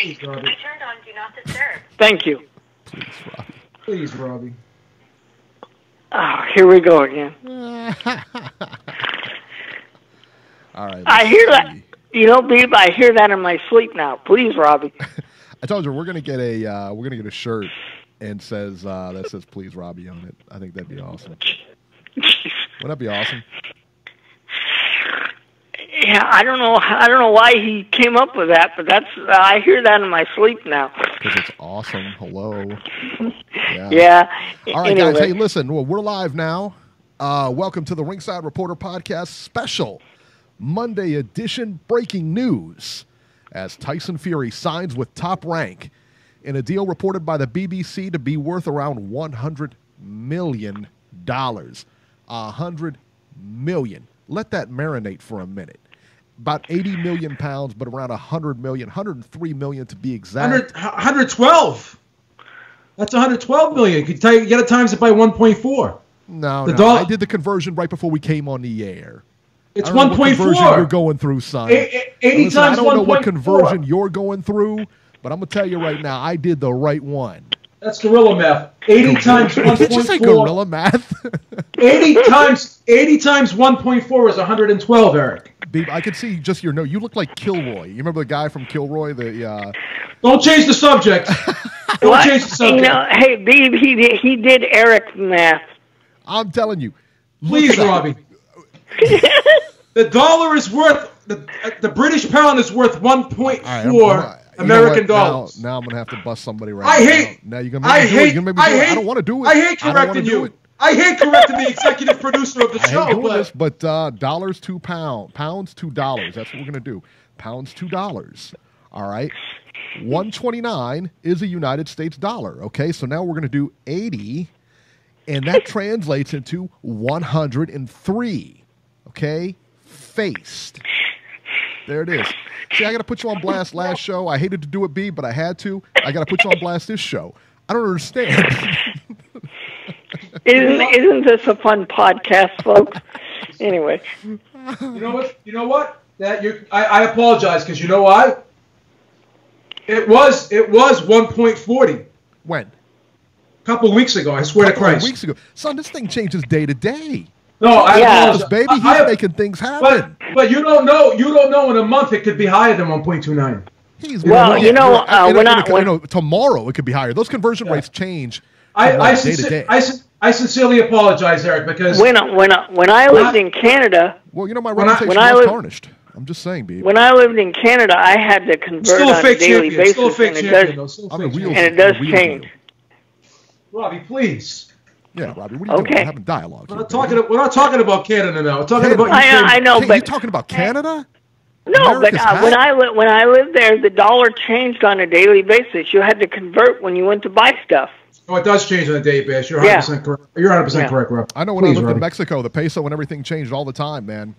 Please, Robbie. I turned on Do Not Disturb. Thank you. Please, Robbie. Please, Robbie. Oh, here we go again. All right. I hear that. You know, Beeb, I hear that in my sleep now. Please, Robbie. I told you we're gonna get a shirt and says that says "Please, Robbie" on it. I think that'd be awesome. Wouldn't that be awesome? Yeah, I don't know why he came up with that, but I hear that in my sleep now. Because it's awesome. Hello. Yeah. All right, anyway. guys. Hey, listen. Well, we're live now. Welcome to the Ringside Reporter Podcast special Monday edition. Breaking news: as Tyson Fury signs with Top Rank in a deal reported by the BBC to be worth around $100 million. $100 million. Let that marinate for a minute. About 80 million pounds, but around 100 million, 103 million to be exact. 112. That's 112 million. You got to times it by 1.4. No. I did the conversion right before we came on the air. It's 1.4. You're going through, son. 80 Listen, times 1.4. I don't know what conversion you're going through, but I'm gonna tell you right now, I did the right one. That's gorilla math. 80 times 1.4. Did you say gorilla math? 80 times 1.4 is 112, Eric. Beeb, I could see just your note. You look like Kilroy. You remember the guy from Kilroy? Don't change the subject. Don't change the subject. You know, hey, Beeb, he did Eric math. I'm telling you. Please, Robbie. The dollar is worth the British pound is worth 1.4 American dollars. Now I'm gonna have to bust somebody right now. Now you're gonna make me do it. I don't want to do it. I hate correcting you. I hate correcting the executive producer of the show. I hate doing this, but dollars to pounds $2. That's what we're gonna do. Pounds $2. All right. 129 is a United States dollar. Okay, so now we're gonna do 80, and that translates into 103. Okay, faced. There it is. See, I got to put you on blast last show. I hated to do it, B, but I had to. I got to put you on blast this show. I don't understand. Isn't this a fun podcast, folks? Anyway. You know what? I apologize because you know why? It was 1.40. When? A couple of weeks ago. I swear to Christ. Weeks ago, son. This thing changes day to day. No, I apologize, baby. He's making things happen. But you don't know. You don't know. In a month, it could be higher than 1.29. Tomorrow it could be higher. Those conversion rates change. I sincerely apologize, Eric, because when I lived in Canada. Well, you know my reputation was tarnished. I'm just saying, B. When I lived in Canada, I had to convert on a daily basis, and it does change. Robbie, please. Yeah, Robbie, what are you doing? We're having dialogue. We're not talking about Canada now. We're talking about Ukraine. I know, but you're talking about Canada? No, but when I lived there, the dollar changed on a daily basis. You had to convert when you went to buy stuff. Oh, it does change on a daily basis. You're 100% correct. You're 100% correct, Rob. I know when I lived in Mexico, the peso and everything changed all the time, man.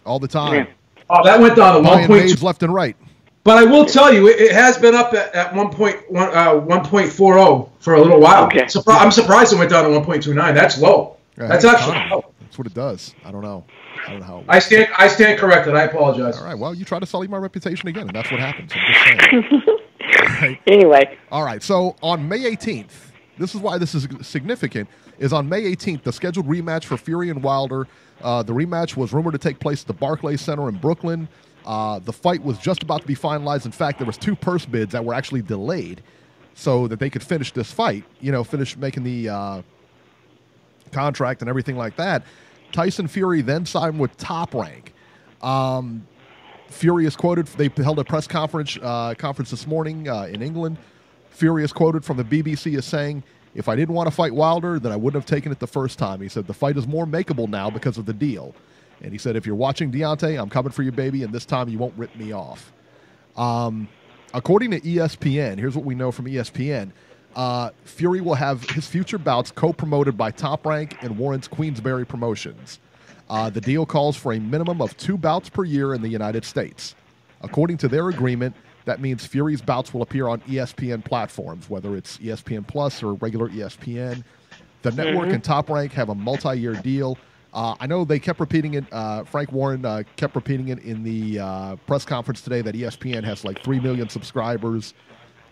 All the time. Yeah. Oh, that went down to 1.2 left and right. But I will tell you, it has been up at 1.40 for a little while. Okay. I'm surprised it went down to 1.29. That's low. Yeah, that's actually low. That's what it does. I don't know how. I stand corrected. I apologize. All right. Well, you try to sully my reputation again, and that's what happens. I'm just saying. Right. Anyway. All right. So on May 18th, this is why this is significant. Is on May 18th, the scheduled rematch for Fury and Wilder. The rematch was rumored to take place at the Barclays Center in Brooklyn. The fight was just about to be finalized. In fact, there was 2 purse bids that were actually delayed so that they could finish this fight, finish making the contract and everything like that. Tyson Fury then signed with Top Rank. Fury is quoted, they held a press conference this morning in England. Fury is quoted from the BBC as saying, "If I didn't want to fight Wilder, then I wouldn't have taken it the first time." He said, "The fight is more makeable now because of the deal." And he said, "If you're watching Deontay, I'm coming for you, baby, and this time you won't rip me off." According to ESPN, here's what we know from ESPN. Fury will have his future bouts co-promoted by Top Rank and Warren's Queensberry Promotions. The deal calls for a minimum of 2 bouts per year in the United States. According to their agreement, that means Fury's bouts will appear on ESPN platforms, whether it's ESPN Plus or regular ESPN. The network and Top Rank have a multi-year deal. I know they kept repeating it. Frank Warren kept repeating it in the press conference today that ESPN has like 3 million subscribers.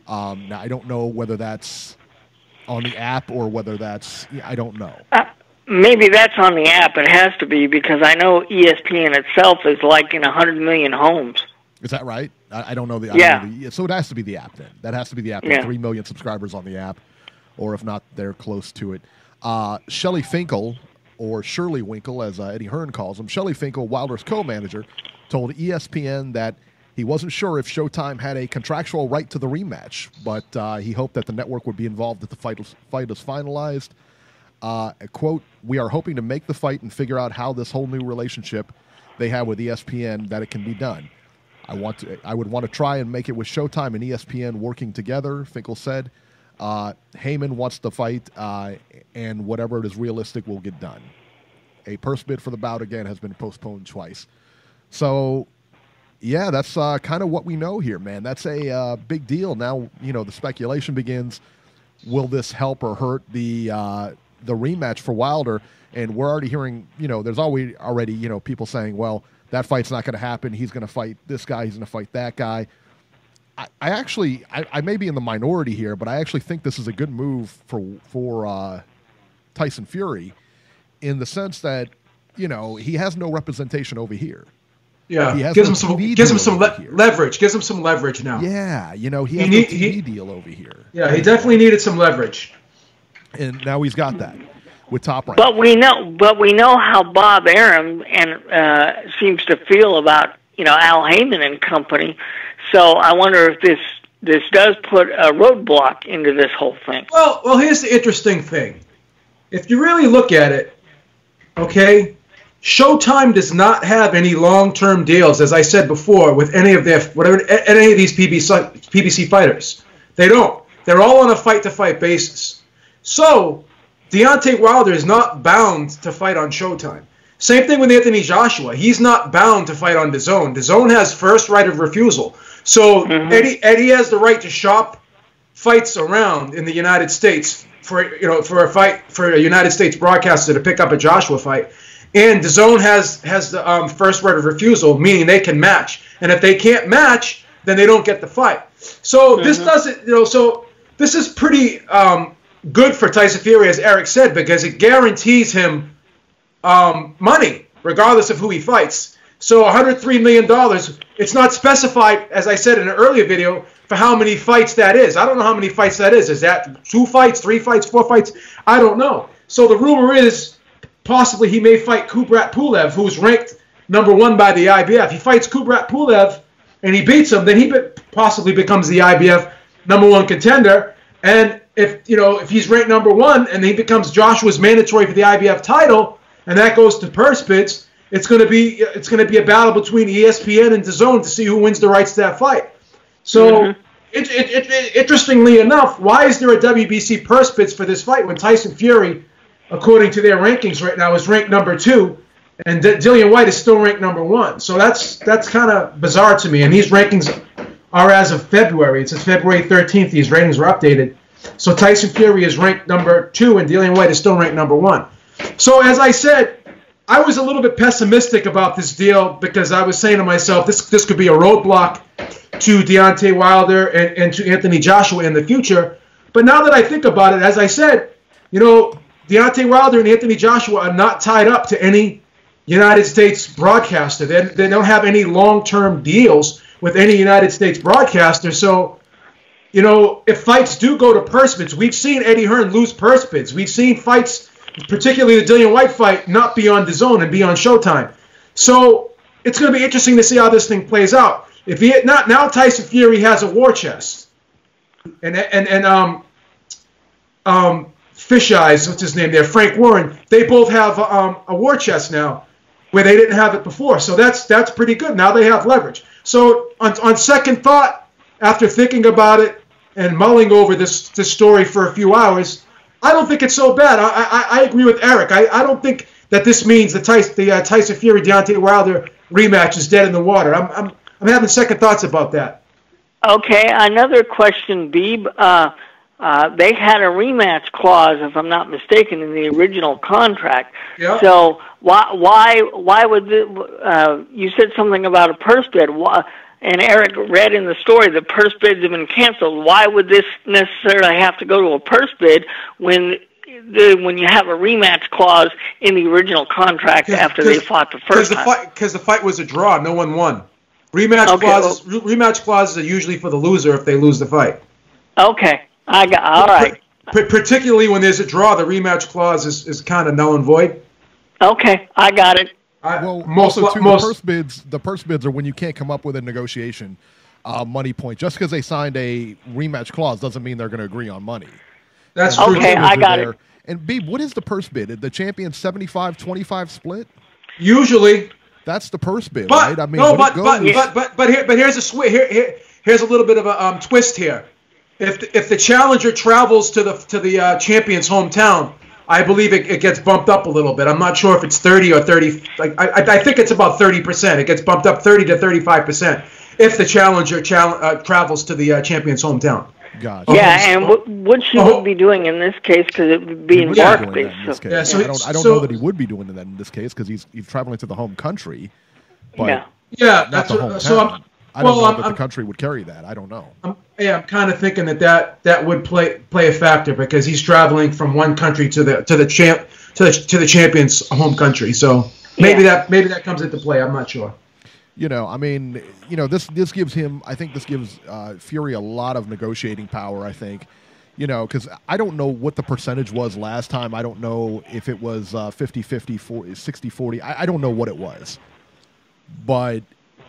Now, I don't know whether that's on the app or whether that's, I don't know. Maybe that's on the app. It has to be, because I know ESPN itself is like in 100 million homes. Is that right? I don't know. Yeah. So it has to be the app then. That has to be the app. Yeah. 3 million subscribers on the app, or if not, they're close to it. Shelley Finkel, or Shirley Winkle, as Eddie Hearn calls him, Shelley Finkel, Wilder's co-manager, told ESPN that he wasn't sure if Showtime had a contractual right to the rematch, but he hoped that the network would be involved if the fight is finalized. Quote, "We are hoping to make the fight and figure out how this whole new relationship they have with ESPN, that it can be done. I would want to try and make it with Showtime and ESPN working together," Finkel said. Heyman wants the fight, and whatever it is realistic will get done. A purse bid for the bout, again, has been postponed twice. So, yeah, that's kind of what we know here, man. That's a big deal. Now, the speculation begins. Will this help or hurt the rematch for Wilder? And we're already hearing, there's already people saying, well, that fight's not going to happen. He's going to fight this guy. He's going to fight that guy. I may be in the minority here, but I actually think this is a good move for Tyson Fury, in the sense that, he has no representation over here. Yeah, gives him some leverage. Gives him some leverage now. Yeah, he has no TV deal over here. Yeah, he definitely needed some leverage, and now he's got that with Top Rank. But we know how Bob Arum seems to feel about Al Heyman and company. So I wonder if this does put a roadblock into this whole thing. Well, here's the interesting thing. If you really look at it, okay, Showtime does not have any long-term deals, as I said before, with any of these PBC fighters. They don't. They're all on a fight-to-fight basis. So Deontay Wilder is not bound to fight on Showtime. Same thing with Anthony Joshua. He's not bound to fight on DAZN. DAZN has first right of refusal. So Eddie has the right to shop fights around in the United States for a United States broadcaster to pick up a Joshua fight. And DAZN has the first right of refusal, meaning they can match. And if they can't match, then they don't get the fight. So this doesn't, so this is pretty good for Tyson Fury, as Eric said, because it guarantees him money, regardless of who he fights. So $103 million, it's not specified, as I said in an earlier video, for how many fights that is. I don't know how many fights that is. Is that 2 fights, 3 fights, 4 fights? I don't know. So the rumor is possibly he may fight Kubrat Pulev, who's ranked #1 by the IBF. He fights Kubrat Pulev and he beats him, then he possibly becomes the IBF #1 contender. And if he's ranked #1 and he becomes Joshua's mandatory for the IBF title, and that goes to purse bids, it's going to be a battle between ESPN and DAZN to see who wins the rights to that fight. So, interestingly enough, why is there a WBC purse bids for this fight when Tyson Fury, according to their rankings right now, is ranked #2, and Dillian White is still ranked #1? So that's kind of bizarre to me. And these rankings are as of February. It says February 13th. These ratings were updated. So Tyson Fury is ranked #2, and Dillian White is still ranked #1. So as I said, I was a little bit pessimistic about this deal because I was saying to myself, this could be a roadblock to Deontay Wilder and to Anthony Joshua in the future. But now that I think about it, as I said, Deontay Wilder and Anthony Joshua are not tied up to any United States broadcaster. They don't have any long-term deals with any United States broadcaster. So, if fights do go to purse bids, we've seen Eddie Hearn lose purse bids. We've seen fights, particularly the Dillian White fight, not be on DAZN and be on Showtime. So it's going to be interesting to see how this thing plays out. If now Tyson Fury has a war chest, and Fish Eyes, what's his name there, Frank Warren, they both have a war chest now, where they didn't have it before. So that's pretty good. Now they have leverage. So on second thought, after thinking about it and mulling over this story for a few hours, I don't think it's so bad. I agree with Eric. I don't think that this means the Tyson Fury Deontay Wilder rematch is dead in the water. I'm having second thoughts about that. Okay, another question, Beeb. they had a rematch clause, if I'm not mistaken, in the original contract. Yeah. So why would you said something about a purse bid? And Eric read in the story the purse bids have been canceled. Why would this necessarily have to go to a purse bid when you have a rematch clause in the original contract after they fought the first time? Because the fight was a draw. No one won. Rematch clauses are usually for the loser if they lose the fight. Okay. All right. Particularly when there's a draw, the rematch clause is kind of null and void. Okay, I got it. The purse bids are when you can't come up with a negotiation money point. Just because they signed a rematch clause doesn't mean they're going to agree on money. That's true. Okay, I got it. And Beeb, what is the purse bid? The champion 75-25 split? Usually. That's the purse bid, but, right? I mean, but here's a little bit of a twist here. If the challenger travels to the champion's hometown, I believe it gets bumped up a little bit. I'm not sure if it's 30 or 30. I think it's about 30%. It gets bumped up 30 to 35% if the challenger travels to the champion's hometown. Gotcha. Yeah, and what she would be doing in this case, because it would be in Barclays. I don't know that he would be doing that in this case because he's traveling to the home country, but not the hometown. I don't know that the country would carry that. I don't know. I'm kind of thinking that would play a factor because he's traveling from one country to the champion's home country. So maybe that comes into play. I'm not sure. This gives him. I think this gives Fury a lot of negotiating power. I think, because I don't know what the percentage was last time. I don't know if it was 50-50, 60-40. I don't know what it was, but.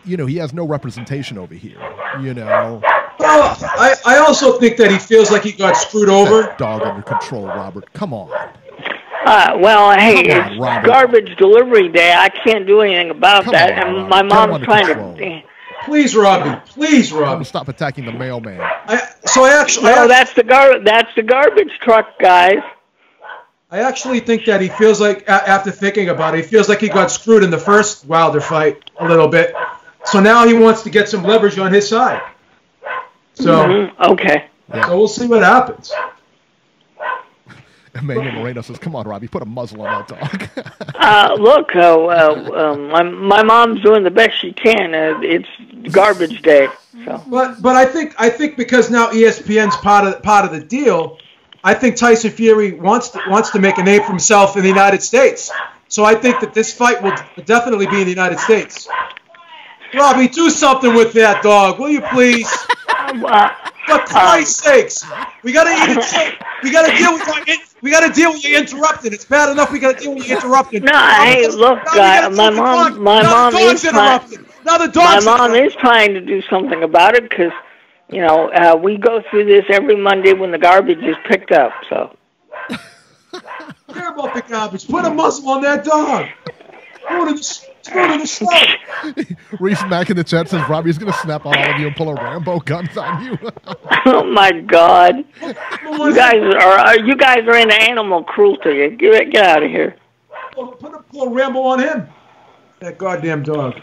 He has no representation over here, Well, I also think that he feels like he got screwed over. That dog under control, Robert. Come on. It's garbage delivery day. I can't do anything about that. And my mom's trying to... Please, Robbie. Please, Robbie. Stop attacking the mailman. That's the garbage truck, guys. I actually think that he feels like, after thinking about it, he feels like he got screwed in the first Wilder fight a little bit. So now he wants to get some leverage on his side. So okay. So we'll see what happens. Emmanuel Moreno says, "Come on, Robbie, put a muzzle on that dog." Look, my mom's doing the best she can. It's garbage day. So. But I think because now ESPN's part of the deal, I think Tyson Fury wants to make a name for himself in the United States. So I think that this fight will definitely be in the United States. Robbie, do something with that dog, will you please? For Christ's sakes, we gotta deal with you interrupting. It's bad enough we gotta deal with you interrupting. No, hey, look, my mom is trying to do something about it because, we go through this every Monday when the garbage is picked up. So. Care about the garbage. Put a muzzle on that dog. Reese Mack in the chat says Robbie's going to snap on all of you and pull a Rambo guns on you. Oh my God! You guys are into animal cruelty. Get out of here. Put a Rambo on him. That goddamn dog.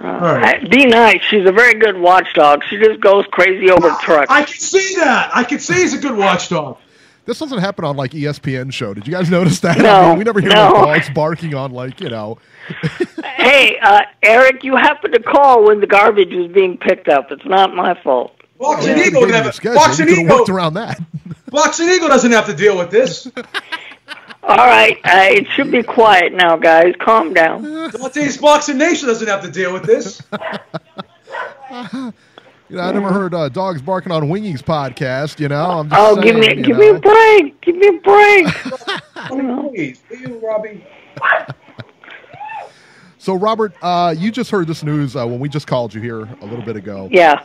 All right. Be nice. She's a very good watchdog. She just goes crazy over trucks. I can see that. I can see he's a good watchdog. This doesn't happen on ESPN show. Did you guys notice that? No, we never hear dogs barking on Hey, Eric, you happened to call when the garbage was being picked up. It's not my fault. Boxing Eagle worked around that. Boxing Eagle doesn't have to deal with this. All right, it should be quiet now, guys. Calm down. Dante's Boxing Nation doesn't have to deal with this. I never heard dogs barking on Wingy's podcast. I'm just saying, give me a break. Give me a break. Please, you, Robbie. So, Robert, you just heard this news when we just called you here a little bit ago. Yeah.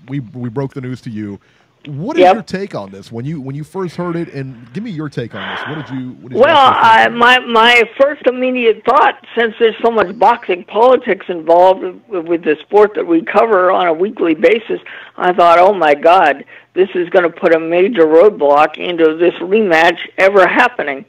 We broke the news to you. What is your take on this? When you first heard it, and give me your take on this. What did you? My first immediate thought, since there's so much boxing politics involved with the sport that we cover on a weekly basis, I thought, oh my God, this is going to put a major roadblock into this rematch ever happening.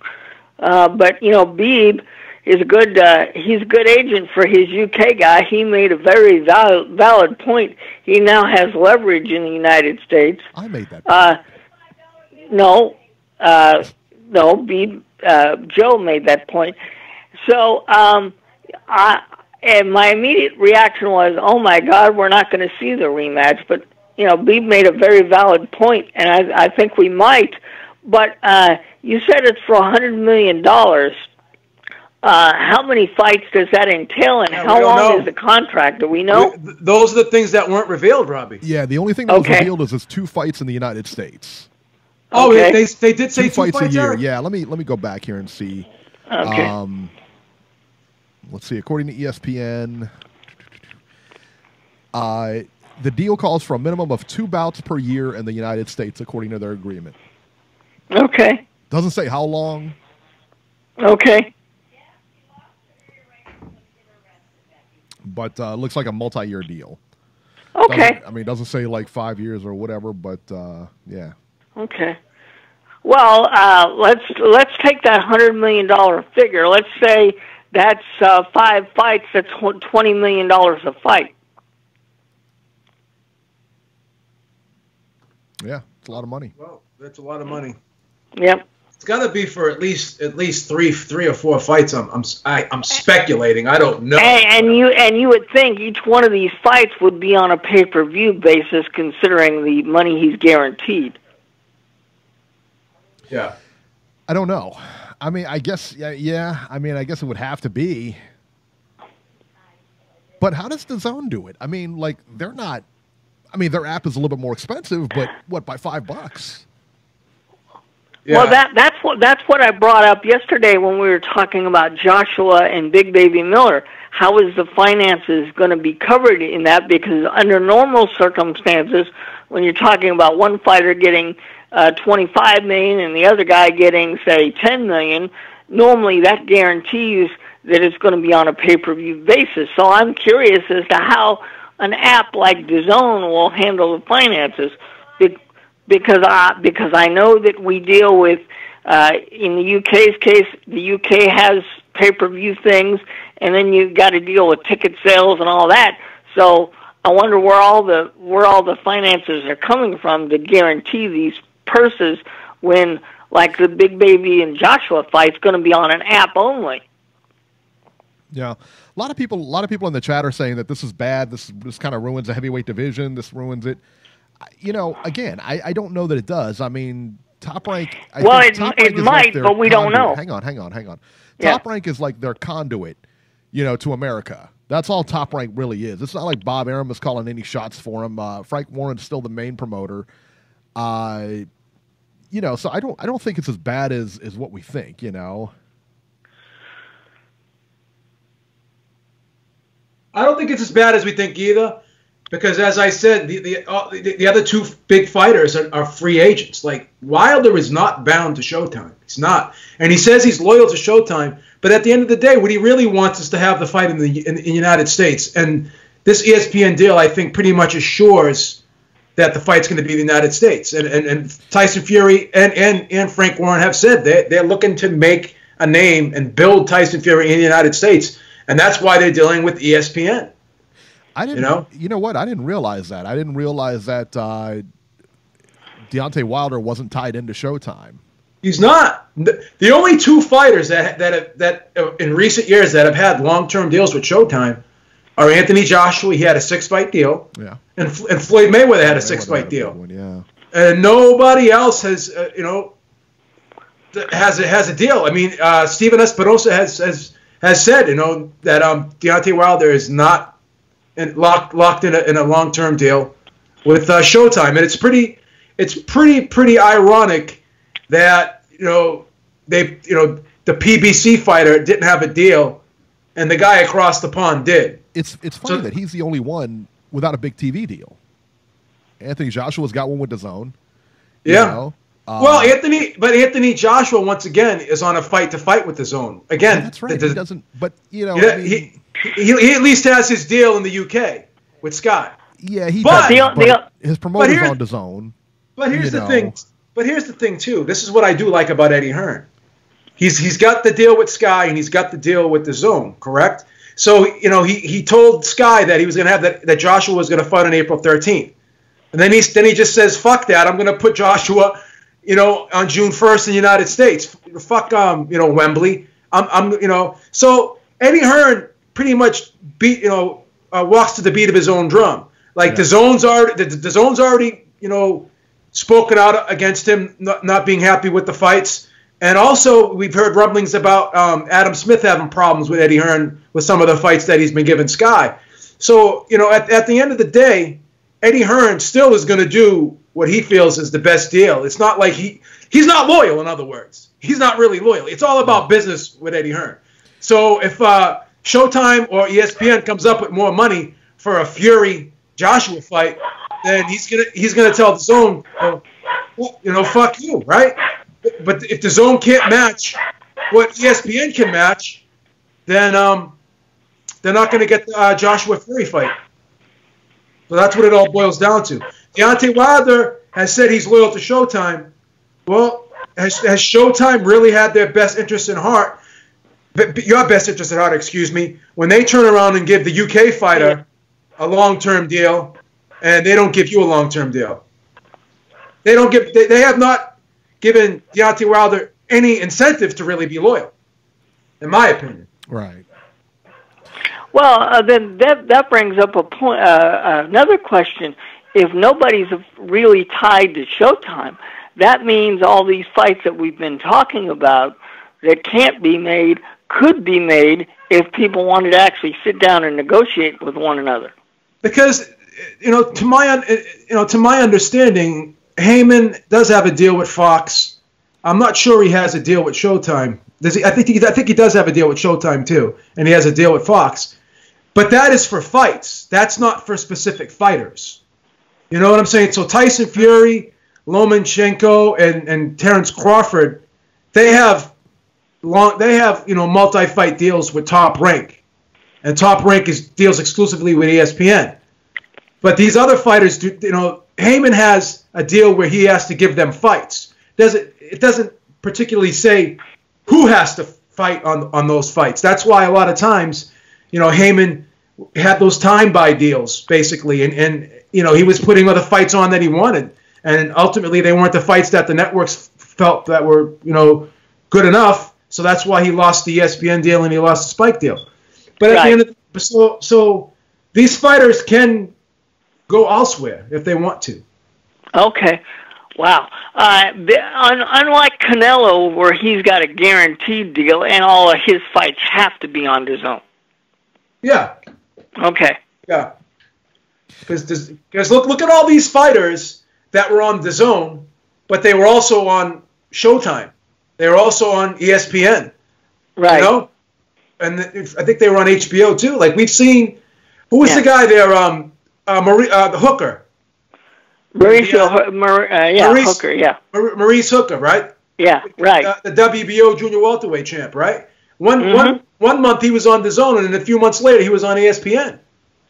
But Beeb is he's a good agent for his UK guy. He made a very valid point. He now has leverage in the United States. I made that point. No, no. Joe made that point. So, and my immediate reaction was, "Oh my God, we're not going to see the rematch." But Beeb made a very valid point, and I think we might. But you said it's for $100 million. How many fights does that entail, and how long is the contract? Do we know? Those are the things that weren't revealed, Robbie. Yeah, the only thing that was revealed is it's 2 fights in the United States. Oh, they did say 2 fights a year. Eric? Yeah, let me go back here and see. Okay. Let's see. According to ESPN, the deal calls for a minimum of 2 bouts per year in the United States, according to their agreement. Okay. Doesn't say how long. Okay. But looks like a multi-year deal. Okay. It doesn't say like 5 years or whatever, but yeah. Okay. Well, let's take that $100 million figure. Let's say that's 5 fights. That's $20 million a fight. Yeah, it's a lot of money. Well, that's a lot of money. Yep. It's got to be for at least three or four fights. I'm speculating. I don't know. And you would think each one of these fights would be on a pay-per-view basis, considering the money he's guaranteed. Yeah. I don't know. I guess yeah. I guess it would have to be. But how does DAZN do it? They're not. Their app is a little bit more expensive, but what, by $5? Yeah. Well, that's what I brought up yesterday when we were talking about Joshua and Big Baby Miller. How is the finances going to be covered in that? Because under normal circumstances, when you're talking about one fighter getting $25 million and the other guy getting, say, $10 million, normally that guarantees that it's going to be on a pay-per-view basis. So I'm curious as to how an app like DAZN will handle the finances, because I know that we deal with in the UK's case, the UK has pay-per-view things, and then you got to deal with ticket sales and all that. So I wonder where all the finances are coming from to guarantee these purses when, like, the Big Baby and Joshua fight's going to be on an app only. Yeah, a lot of people in the chat are saying that this is bad. This kind of ruins the heavyweight division. This ruins it. Again, I don't know that it does. Top Rank. It might, but we don't know. Hang on. Top Rank is like their conduit, to America. That's all Top Rank really is. It's not like Bob Arum is calling any shots for him. Frank Warren's still the main promoter. So I don't think it's as bad as what we think. I don't think it's as bad as we think either, because as I said, the other 2 big fighters are free agents. Like, Wilder is not bound to Showtime. He's not, and he says he's loyal to Showtime. But at the end of the day, what he really wants is to have the fight in the United States. And this ESPN deal, I think, pretty much assures that the fight's going to be in the United States. And Tyson Fury and Frank Warren have said they're looking to make a name and build Tyson Fury in the United States. And that's why they're dealing with ESPN. You know what? I didn't realize that. I didn't realize that Deontay Wilder wasn't tied into Showtime. He's not. The only 2 fighters that in recent years that have had long-term deals with Showtime are Anthony Joshua. He had a 6-fight deal. Yeah. And Floyd Mayweather had a 6-fight deal. Yeah. And nobody else has has a deal. Steven Espinosa has said, that Deontay Wilder is not locked in a long-term deal with Showtime, and it's pretty ironic that the PBC fighter didn't have a deal, and the guy across the pond did. It's funny that he's the only one without a big TV deal. Anthony Joshua's got one with DAZN. Yeah. Well, Anthony Joshua once again is on a fight-to-fight with DAZN. Again, that's right. He doesn't. But he at least has his deal in the UK with Sky. Yeah, but his promoter's on DAZN. But here's the thing. But here's the thing too. This is what I do like about Eddie Hearn. He's got the deal with Sky and he's got the deal with DAZN, correct? So he told Sky that he was going to have that Joshua was going to fight on April 13th, and then he just says, "Fuck that! I'm going to put Joshua." on June 1st in the United States. Fuck, Wembley. So Eddie Hearn pretty much walks to the beat of his own drum. Like the zone's already spoken out against him not being happy with the fights. And also, we've heard rumblings about Adam Smith having problems with Eddie Hearn with some of the fights that he's been giving Sky. So, at the end of the day, Eddie Hearn still is going to do what he feels is the best deal. It's not like he's not loyal, in other words. He's not really loyal. It's all about business with Eddie Hearn. So if Showtime or ESPN comes up with more money for a Fury-Joshua fight, then he's gonna tell the Zone, fuck you, right? But if the Zone can't match what ESPN can match, then they're not going to get the Joshua Fury fight. So that's what it all boils down to. Deontay Wilder has said he's loyal to Showtime. Well, has Showtime really had their best interest in heart? Your best interest at heart, excuse me, when they turn around and give the UK fighter a long-term deal, and they don't give you a long-term deal. They have not given Deontay Wilder any incentive to really be loyal, in my opinion. Right. Well, then that brings up a point. Another question: if nobody's really tied to Showtime, that means all these fights that we've been talking about that can't be made could be made if people wanted to actually sit down and negotiate with one another. Because to my understanding, Heyman does have a deal with Fox. I'm not sure he has a deal with Showtime. I think he does have a deal with Showtime too, and he has a deal with Fox. But that is for fights. That's not for specific fighters. You know what I'm saying? So Tyson Fury, Lomachenko, and Terrence Crawford, they have multi-fight deals with Top Rank, and Top Rank deals exclusively with ESPN. But these other fighters, Heyman has a deal where he has to give them fights. It doesn't particularly say who has to fight on those fights. That's why a lot of times, Heyman had those time-buy deals, basically, and he was putting other fights on that he wanted, and ultimately they weren't the fights that the networks felt that were, good enough, so that's why he lost the ESPN deal and he lost the Spike deal. But at the end of so these fighters can go elsewhere if they want to. Okay. Wow. Unlike Canelo, where he's got a guaranteed deal and all of his fights have to be on DAZN. Yeah. Okay. Yeah. Because look at all these fighters that were on DAZN, but they were also on Showtime. They were also on ESPN. Right. And I think they were on HBO too. Like we've seen, who was the guy there? The Hooker. Maurice Hooker, yeah. Maurice Hooker, right? Yeah, right. The WBO junior welterweight champ, right? One month he was on DAZN, and then a few months later he was on ESPN.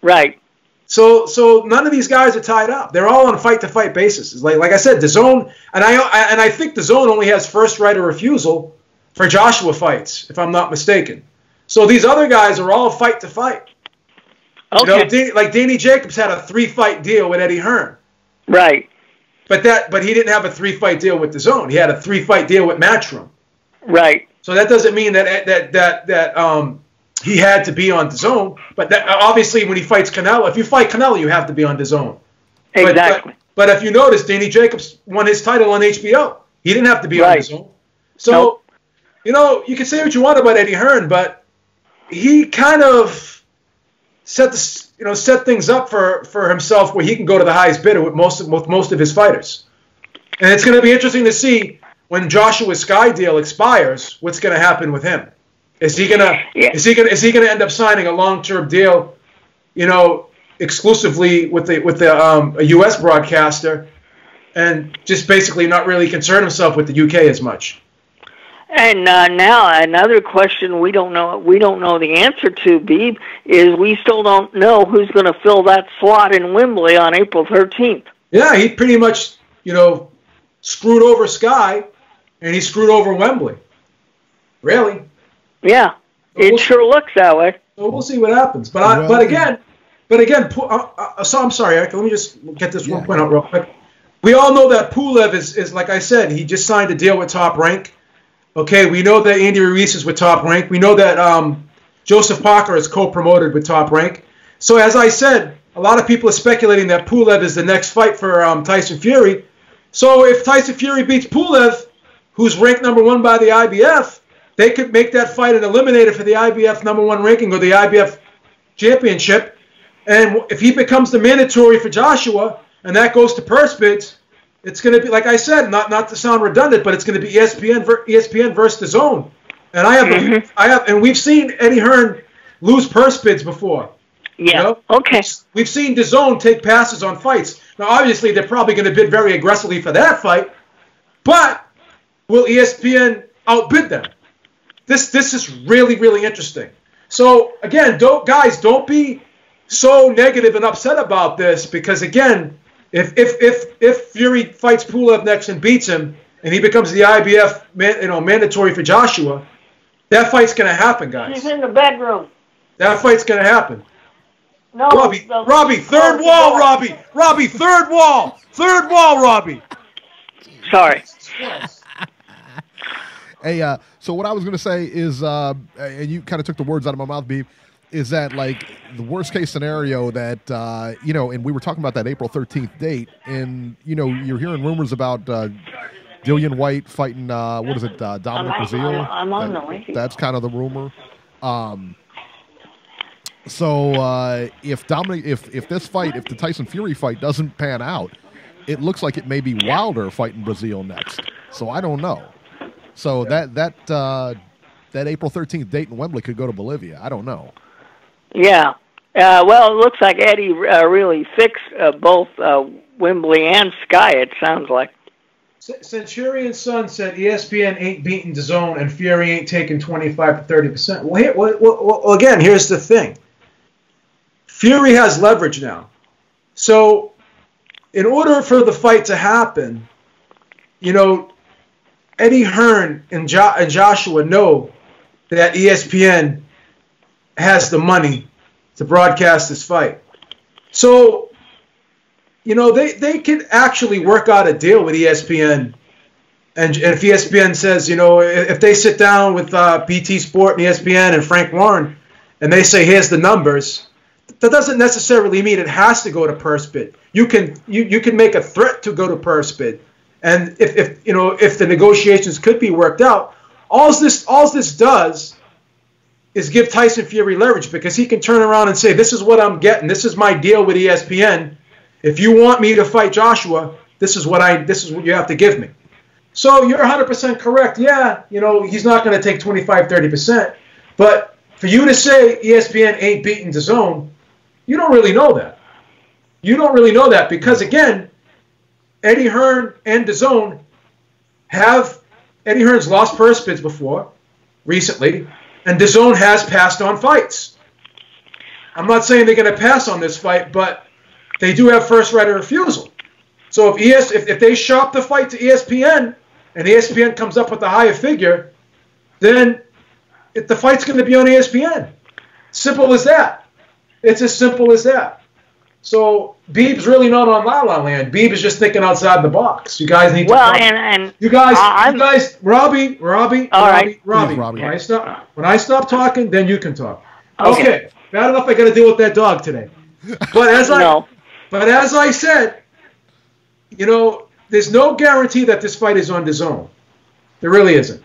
Right. So none of these guys are tied up. They're all on a fight-to-fight basis. It's like I said, DAZN, and I think DAZN only has first right of refusal for Joshua fights, if I'm not mistaken. So these other guys are all fight-to-fight. Okay. Like Danny Jacobs had a 3-fight deal with Eddie Hearn. Right. But he didn't have a 3-fight deal with DAZN. He had a 3-fight deal with Matchroom. Right. So that doesn't mean that he had to be on DAZN. But obviously, when he fights Canelo, if you fight Canelo, you have to be on DAZN. Exactly. But if you notice, Danny Jacobs won his title on HBO. He didn't have to be on DAZN. So, you can say what you want about Eddie Hearn, but he kind of set things up for himself where he can go to the highest bidder with most of his fighters. And it's going to be interesting to see when Joshua's Sky deal expires, what's going to happen with him. Is he going to end up signing a long-term deal, exclusively with a US broadcaster, and just basically not really concern himself with the UK as much? And now another question we don't know the answer to, Beeb, is we still don't know who's going to fill that slot in Wembley on April 13th. Yeah, he pretty much, screwed over Sky, and he screwed over Wembley. Really? Yeah, it sure looks that way. So we'll see what happens. But again, so I'm sorry, Eric. Let me just get this one point out real quick. we all know that Pulev is like I said, he just signed a deal with Top Rank. Okay, we know that Andy Ruiz is with Top Rank. We know that Joseph Parker is co-promoted with Top Rank. So as I said, a lot of people are speculating that Pulev is the next fight for Tyson Fury. So if Tyson Fury beats Pulev, who's ranked #1 by the IBF, they could make that fight an eliminator for the IBF #1 ranking or the IBF championship. And if he becomes the mandatory for Joshua, and that goes to purse bids, it's going to be, like I said, not to sound redundant, but it's going to be ESPN versus the Zone. And and we've seen Eddie Hearn lose purse bids before. Yeah. You know? Okay. We've seen the Zone take passes on fights. Now, obviously, they're probably going to bid very aggressively for that fight, but will ESPN outbid them? This is really, really interesting. So again, don't be so negative and upset about this, because again, if Fury fights Pulev next and beats him, and he becomes the IBF mandatory for Joshua, that fight's going to happen, guys. He's in the bedroom. That fight's going to happen. No, Robbie, third wall, Robbie. Robbie, third wall, Robbie. Sorry. Hey, so what I was going to say is, and you kind of took the words out of my mouth, Beeb, is that like the worst case scenario that, and we were talking about that April 13th date, and, you're hearing rumors about Dillian White fighting, Dominic Breazeale. I'm on the way. That's kind of the rumor. So if the Tyson Fury fight doesn't pan out, it looks like it may be Wilder fighting Breazeale next. So I don't know. So that April 13th date in Wembley could go to Bolivia. I don't know. Yeah. Well, it looks like Eddie really fixed both Wembley and Sky, it sounds like. Centurion Sun said ESPN ain't beating DAZN and Fury ain't taking 25 to 30%. Well, again, here's the thing. Fury has leverage now. So in order for the fight to happen, Eddie Hearn and Joshua know that ESPN has the money to broadcast this fight. So, they could actually work out a deal with ESPN. And if ESPN says, if they sit down with BT Sport and ESPN and Frank Warren and they say, here's the numbers, that doesn't necessarily mean it has to go to purse bid. You can make a threat to go to purse bid. And if the negotiations could be worked out, all this does is give Tyson Fury leverage, because he can turn around and say, this is what I'm getting. This is my deal with ESPN. If you want me to fight Joshua, this is what you have to give me. So you're 100% correct. Yeah, he's not going to take 25, 30%. But for you to say ESPN ain't beating DAZN, you don't really know that. You don't really know that because, again, Eddie Hearn and DAZN Eddie Hearn's lost purse bids before, recently, and DAZN has passed on fights. I'm not saying they're going to pass on this fight, but they do have first right of refusal. So if they shop the fight to ESPN and ESPN comes up with a higher figure, then the fight's going to be on ESPN. Simple as that. It's as simple as that. So Beeb's really not on La La Land. Beeb is just thinking outside the box. You guys need to. Well, and you guys, Robbie. All right. Robbie. Yeah. When I stop talking, then you can talk. Okay. Bad enough I got to deal with that dog today. But as I said, there's no guarantee that this fight is on DAZN. There really isn't.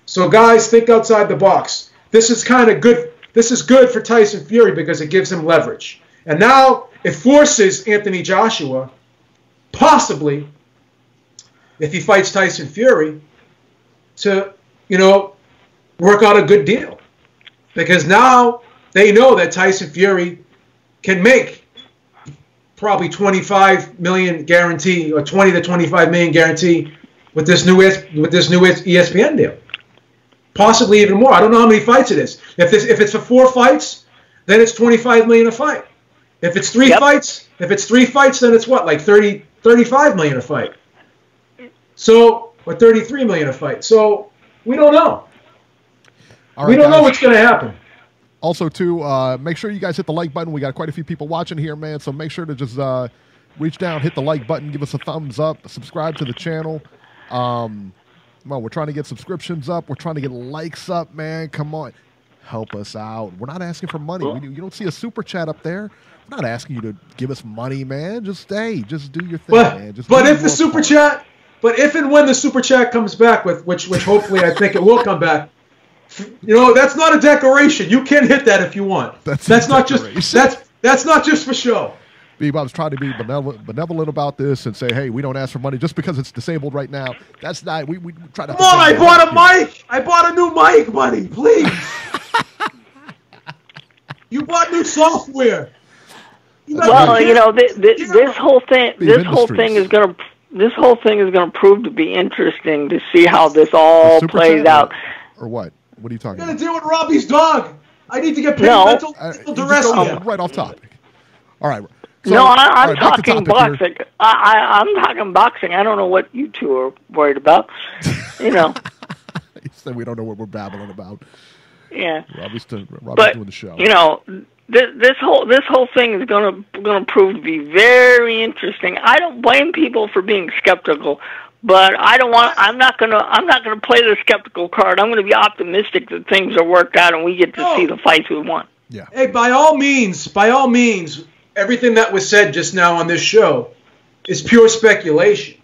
So guys, think outside the box. This is kind of good. This is good for Tyson Fury because it gives him leverage. And now it forces Anthony Joshua, possibly, if he fights Tyson Fury, to, work out a good deal. Because now they know that Tyson Fury can make probably 25 million guarantee or 20 to 25 million guarantee with this new ESPN deal. Possibly even more. I don't know how many fights it is. If it's for 4 fights, then it's 25 million a fight. If it's 3 fights, then it's what, like 35 million a fight. So, or 33 million a fight. So, we don't know. All right, we don't know what's going to happen. Also, too, make sure you guys hit the like button. We got quite a few people watching here, man. So make sure to just reach down, hit the like button, give us a thumbs up, subscribe to the channel. Come on, we're trying to get subscriptions up. We're trying to get likes up, man. Come on. Help us out. We're not asking for money. You don't see a super chat up there. We're not asking you to give us money, man. Just just do your thing, man. But if the super chat, if and when the super chat comes back, which hopefully I think it will come back, that's not a decoration. You can hit that if you want. That's not just for show. Bebop's trying to be benevolent about this and say, hey, we don't ask for money just because it's disabled right now. That's not. We try to. Come on! I bought a mic. I bought a new mic, buddy. Please. You bought new software. Well, this whole thing is gonna prove to be interesting to see how this all plays out. Or what? What are you talking about? I'm gonna deal with Robbie's dog. I need to get paid mental duress. Right off topic. All right. So, I'm talking boxing. I'm talking boxing. I don't know what you two are worried about. He said we don't know what we're babbling about. Yeah. Robbie's doing the show. This whole thing is gonna prove to be very interesting. I don't blame people for being skeptical, but I'm not gonna play the skeptical card. I'm gonna be optimistic that things are worked out and we get to see the fights we want. Yeah. Hey, by all means, everything that was said just now on this show is pure speculation.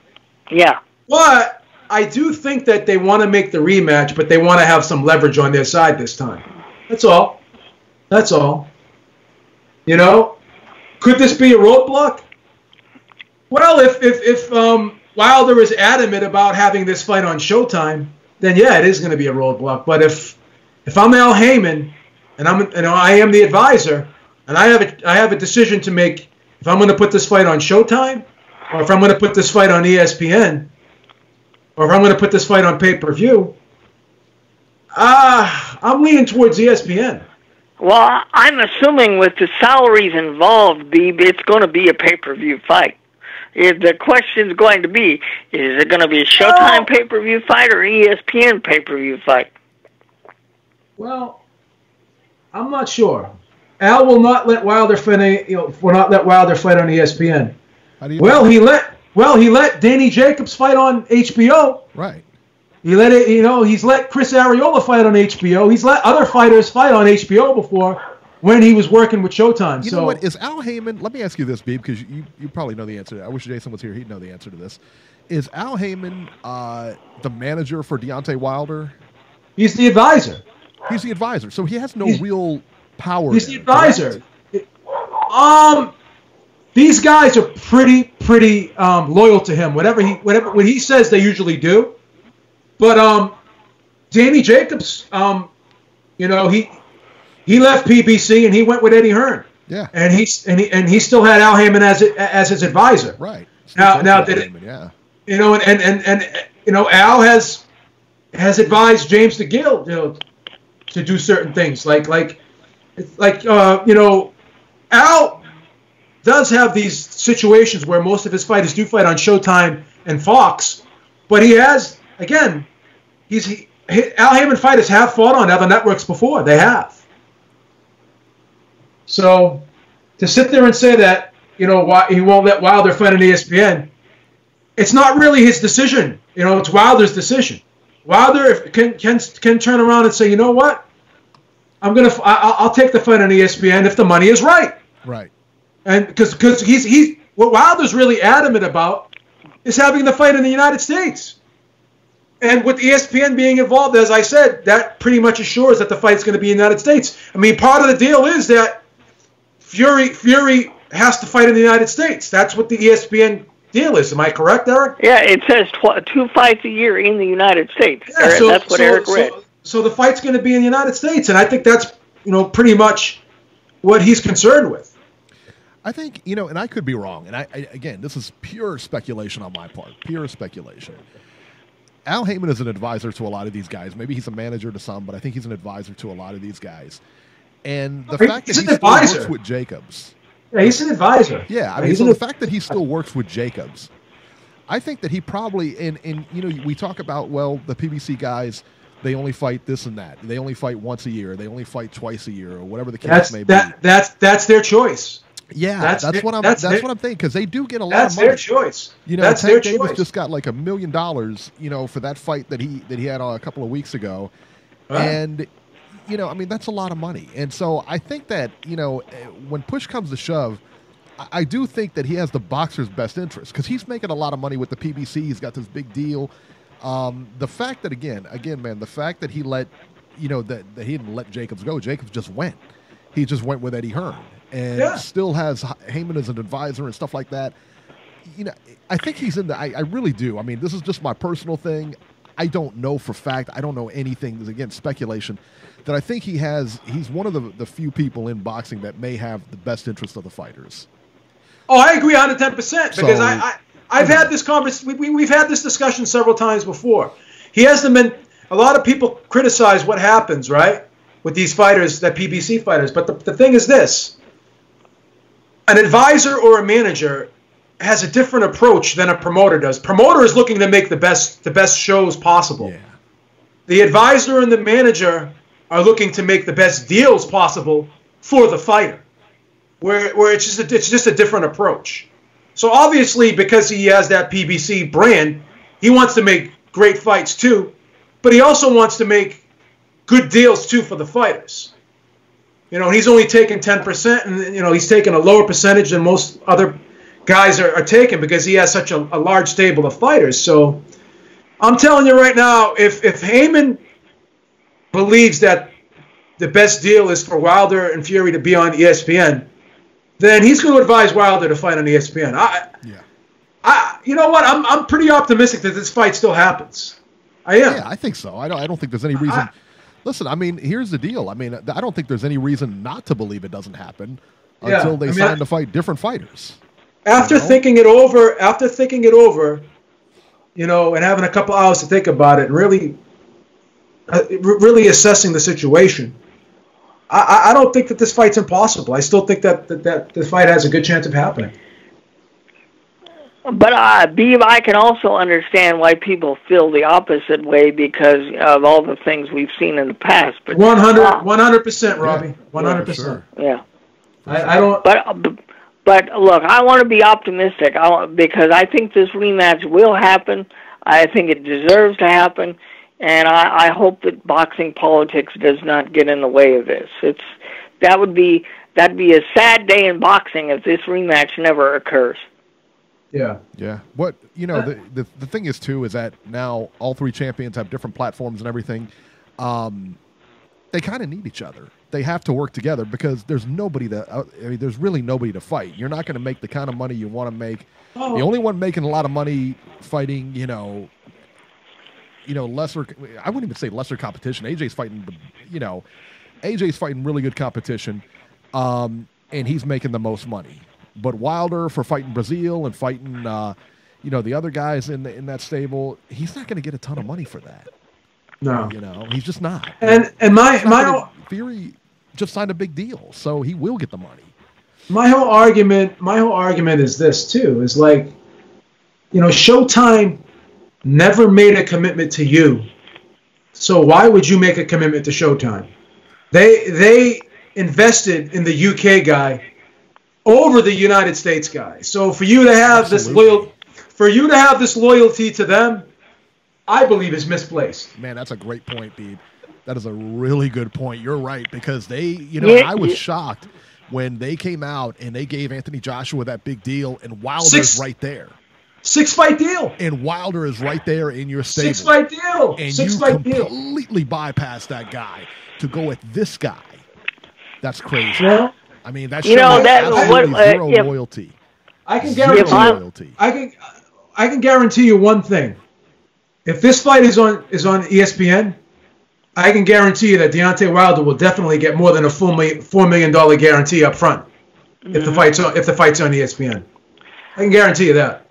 Yeah. But I do think that they want to make the rematch, but they want to have some leverage on their side this time. That's all. Could this be a roadblock? Well, if Wilder is adamant about having this fight on Showtime, then yeah, it is going to be a roadblock. But if I'm Al Heyman and I am the advisor, and I have a decision to make if I'm going to put this fight on Showtime, or if I'm going to put this fight on ESPN, or if I'm going to put this fight on pay-per-view, I'm leaning towards ESPN. Well, I'm assuming with the salaries involved, it's going to be a pay-per-view fight. The question is going to be, is it going to be a Showtime pay-per-view fight or ESPN pay-per-view fight? Well, I'm not sure. Al will not let Wilder fight. Will not let Wilder fight on ESPN. How do you know? He let Danny Jacobs fight on HBO. Right. He let it. He's let Chris Arreola fight on HBO. He's let other fighters fight on HBO before when he was working with Showtime. You know what? Is Al Heyman? Let me ask you this, Beeb, because you probably know the answer to that. I wish Jason was here. He'd know the answer to this. Is Al Heyman the manager for Deontay Wilder? He's the advisor. He's the advisor, so he has no real power. He's the advisor. These guys are pretty loyal to him. Whatever he says, they usually do. But Danny Jacobs, he left PBC and he went with Eddie Hearn. Yeah. And he still had Al Heyman as his advisor. Right. Now Al has advised James DeGill, to do certain things like Al does have these situations where most of his fighters do fight on Showtime and Fox, but he has, again, Al Heyman fighters have fought on other networks before. They have. So to sit there and say that, why he won't let Wilder fight on ESPN, it's not really his decision. It's Wilder's decision. Wilder can turn around and say, you know what? I'll take the fight on ESPN if the money is right. Right. And because what Wilder's really adamant about is having the fight in the United States. And with ESPN being involved, as I said, that pretty much assures that the fight's going to be in the United States. I mean, part of the deal is that Fury has to fight in the United States. That's what the ESPN deal is. Am I correct, Eric? Yeah, it says 2 fights a year in the United States. Yeah, that's what Eric read. So the fight's going to be in the United States, and I think that's pretty much what he's concerned with. I think, and I could be wrong, and again, this is pure speculation on my part, pure speculation. Al Heyman is an advisor to a lot of these guys. Maybe he's a manager to some, but I think he's an advisor to a lot of these guys. And the fact that he still works with Jacobs. Yeah, he's an advisor. Yeah, I mean, so the fact that he still works with Jacobs, I think that he probably, and we talk about, the PBC guys, they only fight this and that. They only fight once a year. They only fight twice a year, or whatever the case may be. That's their choice. Yeah, that's what I'm thinking, because they do get a lot of money. That's their choice. That's Tank their Davis choice. just got like $1 million, for that fight that he had a couple of weeks ago, Right. and I mean, that's a lot of money. And so I think that when push comes to shove, I do think that he has the boxer's best interest, because he's making a lot of money with the PBC. He's got this big deal. The fact that again, man, the fact that he let that he didn't let Jacobs go. Jacobs just went. He just went with Eddie Hearn. And still has Heyman as an advisor and stuff like that. I think he's in the. I really do. I mean, this is just my personal thing. I don't know for fact. I don't know anything. Again, speculation. That I think he's one of the few people in boxing that may have the best interest of the fighters. Oh, I agree 110%, because I've had this conversation. We've had this discussion several times before. He has a lot of people criticize what happens, right, with these fighters, that PBC fighters. But the thing is this. An advisor or a manager has a different approach than a promoter does. Promoter is looking to make the best shows possible. Yeah. The advisor and the manager are looking to make the best deals possible for the fighter, where it's just a different approach. So obviously, because he has that PBC brand, he wants to make great fights too, but he also wants to make good deals too for the fighters. He's only taking 10%, and he's taking a lower percentage than most other guys are taking, because he has such a large stable of fighters. So I'm telling you right now, if Heyman believes that the best deal is for Wilder and Fury to be on ESPN, then he's going to advise Wilder to fight on ESPN. You know what? I'm pretty optimistic that this fight still happens. I am. Yeah, I think so. I don't think there's any reason. Listen, I mean, here's the deal. I mean, I don't think there's any reason not to believe it doesn't happen until they sign to fight different fighters. After thinking it over, and having a couple hours to think about it, and really assessing the situation, I don't think that this fight's impossible. I still think that this fight has a good chance of happening. But Beav, I can also understand why people feel the opposite way, because of all the things we've seen in the past. But 100%, Robbie. 100%. Yeah. I don't. But look, I want to be optimistic, because I think this rematch will happen. I think it deserves to happen, and I hope that boxing politics does not get in the way of this. That'd be a sad day in boxing if this rematch never occurs. Yeah. Yeah. What the thing is too is that now all three champions have different platforms and everything. They kind of need each other. They have to work together, because there's there's really nobody to fight. You're not going to make the kind of money you want to make. The only one making a lot of money fighting, lesser. I wouldn't even say lesser competition. AJ's fighting, AJ's fighting really good competition, and he's making the most money. But Wilder, for fighting Brazil and fighting, the other guys in that stable, he's not going to get a ton of money for that. No, he's just not. And Fury just signed a big deal, so he will get the money. My whole argument is this too: is like, Showtime never made a commitment to you, so why would you make a commitment to Showtime? They invested in the UK guy over the United States guy. So for you to have this loyalty to them, I believe is misplaced. Man, that's a great point, Beeb. That is a really good point. You're right, because I was shocked when they came out and they gave Anthony Joshua that big deal, and Wilder's right there. 6-fight deal. And Wilder is right there in your stable. 6-fight deal. And you completely bypass that guy to go with this guy. That's crazy. Yeah. I mean, that's zero loyalty. I can guarantee you one thing. If this fight is on ESPN, I can guarantee you that Deontay Wilder will definitely get more than a $4 million guarantee up front if the fight's on ESPN. I can guarantee you that.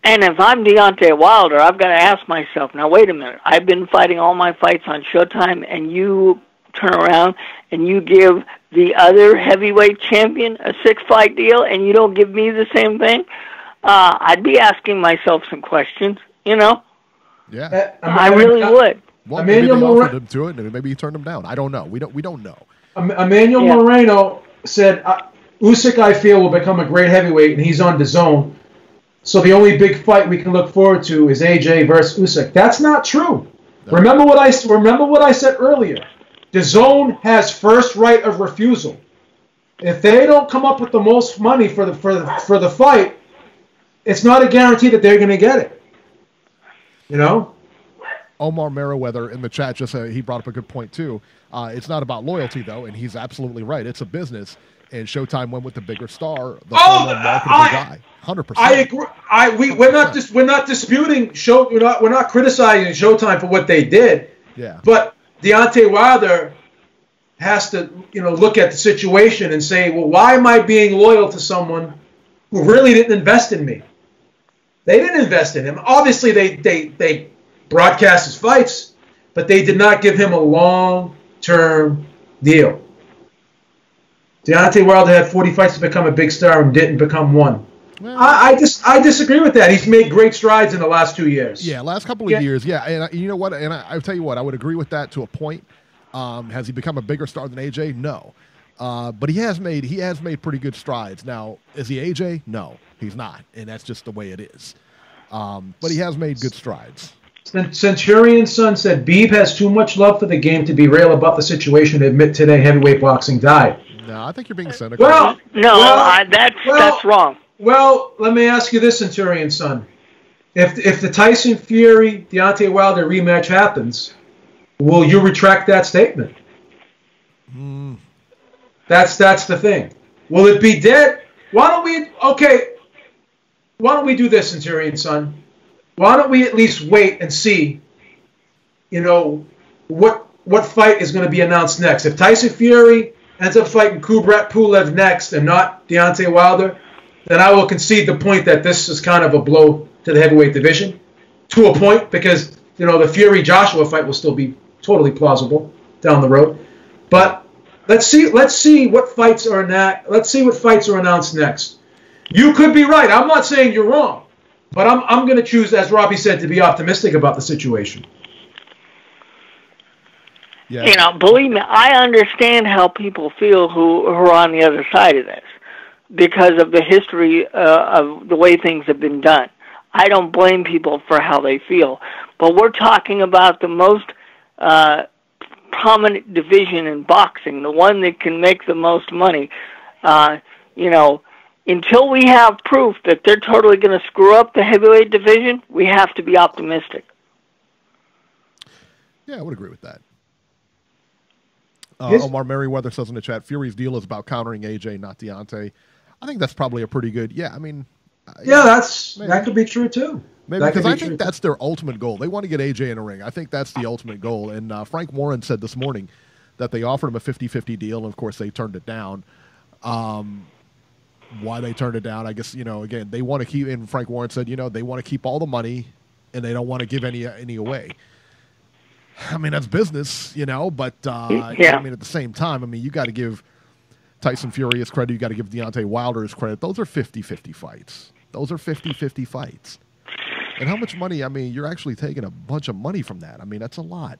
And if I'm Deontay Wilder, I've got to ask myself, now wait a minute, I've been fighting all my fights on Showtime, and you turn around and you give the other heavyweight champion a 6-fight deal, and you don't give me the same thing? I'd be asking myself some questions, Yeah. I really would. Well, maybe they offered him to it, and maybe he turned him down. I don't know. We don't know. Emmanuel Moreno said, Usyk, I feel, will become a great heavyweight, and he's on DAZN. So the only big fight we can look forward to is AJ versus Usyk. That's not true. No. Remember what I said earlier. DAZN has first right of refusal. If they don't come up with the most money for the fight, it's not a guarantee that they're going to get it. You know? Omar Meriwether in the chat just he brought up a good point too. It's not about loyalty though, and he's absolutely right. It's a business, and Showtime went with the bigger star, the marketable guy. 100%. I agree. We're not disputing We're not criticizing Showtime for what they did. Yeah. But Deontay Wilder has to look at the situation and say, well, why am I being loyal to someone who really didn't invest in me? They didn't invest in him. Obviously, they broadcast his fights, but they did not give him a long-term deal. Deontay Wilder had 40 fights to become a big star and didn't become one. Well, I disagree with that. He's made great strides in the last 2 years. Yeah, last couple of years. Yeah, and you know what? And I'll tell you what, I would agree with that to a point. Has he become a bigger star than AJ? No. But he has made pretty good strides. Now, is he AJ? No, he's not. And that's just the way it is. But he has made good strides. Centurion's son said, Beeb has too much love for the game to be real about the situation to admit today heavyweight boxing died. No, I think you're being cynical. That's wrong. Well, let me ask you this, Centurion's son. If the Tyson Fury Deontay Wilder rematch happens, will you retract that statement? That's the thing. Will it be dead? Why don't we do this, Centurion son? Why don't we at least wait and see, what fight is going to be announced next? If Tyson Fury ends up fighting Kubrat Pulev next and not Deontay Wilder, then I will concede the point that this is kind of a blow to the heavyweight division, to a point, because the Fury-Joshua fight will still be totally plausible down the road. But let's see what fights are announced next. You could be right. I'm not saying you're wrong, but I'm going to choose, as Robbie said, to be optimistic about the situation. Yeah. Believe me, I understand how people feel who are on the other side of this because of the history of the way things have been done. I don't blame people for how they feel, but we're talking about the most prominent division in boxing, the one that can make the most money. Until we have proof that they're totally going to screw up the heavyweight division, we have to be optimistic. Yeah, I would agree with that. Omar Merriweather says in the chat, Fury's deal is about countering AJ, not Deontay. I think that's probably a pretty good, that could be true too. Maybe because I think that's their ultimate goal. They want to get AJ in a ring. I think that's the ultimate goal. And Frank Warren said this morning that they offered him a 50-50 deal, and of course they turned it down. Why they turned it down, I guess, again, they want to keep, and Frank Warren said, they want to keep all the money and they don't want to give any away. I mean, that's business, but at the same time, you got to give Tyson Fury his credit. You got to give Deontay Wilder his credit. Those are 50-50 fights. And how much money? You're actually taking a bunch of money from that. That's a lot,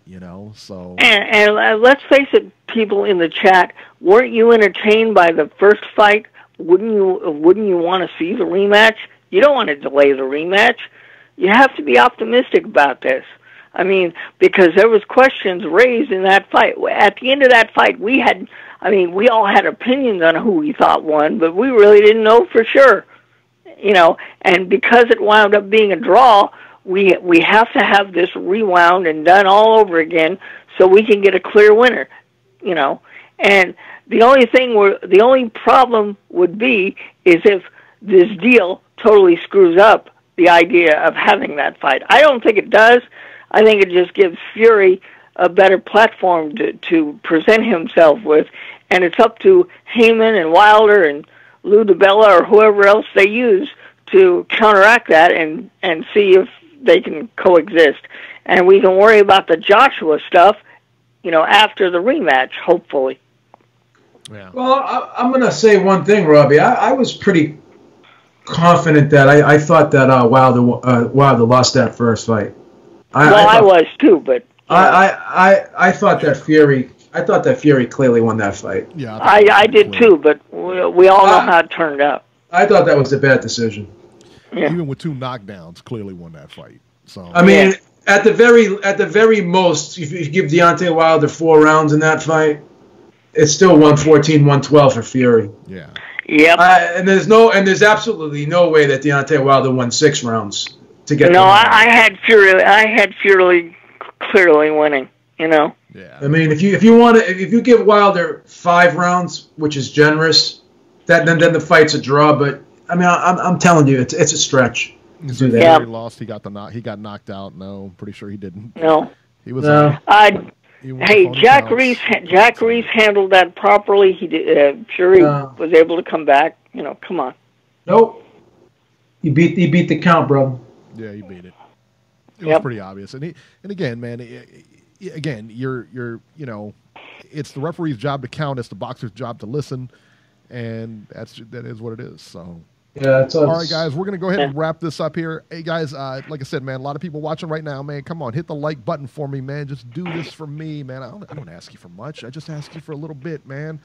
so. And let's face it, people in the chat, weren't you entertained by the first fight? Wouldn't you want to see the rematch? You don't want to delay the rematch. You have to be optimistic about this. Because there was questions raised in that fight. At the end of that fight, we all had opinions on who we thought won, but we really didn't know for sure. And because it wound up being a draw, we have to have this rewound and done all over again so we can get a clear winner. And the only problem would be is if this deal totally screws up the idea of having that fight. I don't think it does. I think it just gives Fury a better platform to present himself with, and it's up to Heyman and Wilder and Lou DiBella or whoever else they use to counteract that and see if they can coexist. And we can worry about the Joshua stuff, after the rematch, hopefully. Yeah. Well, I'm going to say one thing, Robbie. I was pretty confident that I thought that Wilder lost that first fight. I was too, but I thought that Fury I thought that Fury clearly won that fight. Yeah, I did too, but we all know how it turned out. I thought that was a bad decision. Yeah. Even with 2 knockdowns, clearly won that fight. So I mean, at the very most, if you give Deontay Wilder 4 rounds in that fight, it's still 114-112 for Fury. yeah. Yep. And there's absolutely no way that Deontay Wilder won 6 rounds to get. No, I had Fury clearly winning. You know. Yeah. I mean, if you give Wilder 5 rounds, which is generous, then the fight's a draw. But I mean, I'm telling you, it's a stretch. To do that. Yeah. He lost. He got knocked out. No, I'm pretty sure he didn't. No. He was. Hey, Jack Reese handled that properly. He did. Fury was able to come back. You know, come on. Nope. He beat the count, bro. Yeah, he beat it. It was pretty obvious. And again, man, again, you're you know, it's the referee's job to count. It's the boxer's job to listen, and that is what it is. So. Yeah, all right, guys, we're going to go ahead and wrap this up here. Hey, guys, like I said, man, a lot of people watching right now, man. Come on, hit the like button for me, man. Just do this for me, man. I don't ask you for much. I just ask you for a little bit, man.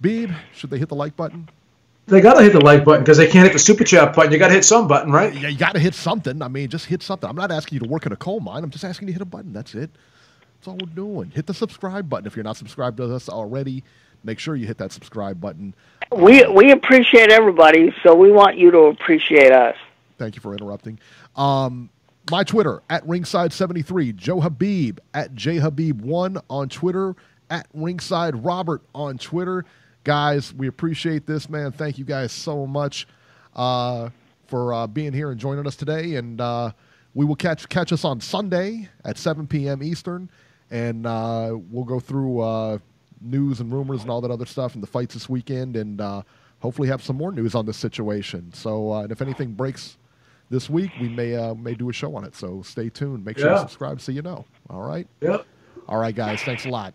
Beeb, should they hit the like button? They got to hit the like button because they can't hit the super chat button. You got to hit some button, right? Yeah, you got to hit something. I mean, just hit something. I'm not asking you to work in a coal mine. I'm just asking you to hit a button. That's it. That's all we're doing. Hit the subscribe button if you're not subscribed to us already. Make sure you hit that subscribe button. We appreciate everybody, so we want you to appreciate us. Thank you for interrupting. My Twitter, at Ringside73. Joe Habib, at JHabib1 on Twitter. At Ringside Robert on Twitter. Guys, we appreciate this, man. Thank you guys so much for being here and joining us today. And we will catch us on Sunday at 7 p.m. Eastern. And we'll go through news and rumors and all that other stuff and the fights this weekend, and hopefully have some more news on this situation. So, and if anything breaks this week, we may do a show on it. So stay tuned. Make sure you subscribe so you know. All right? Yep. All right, guys. Thanks a lot.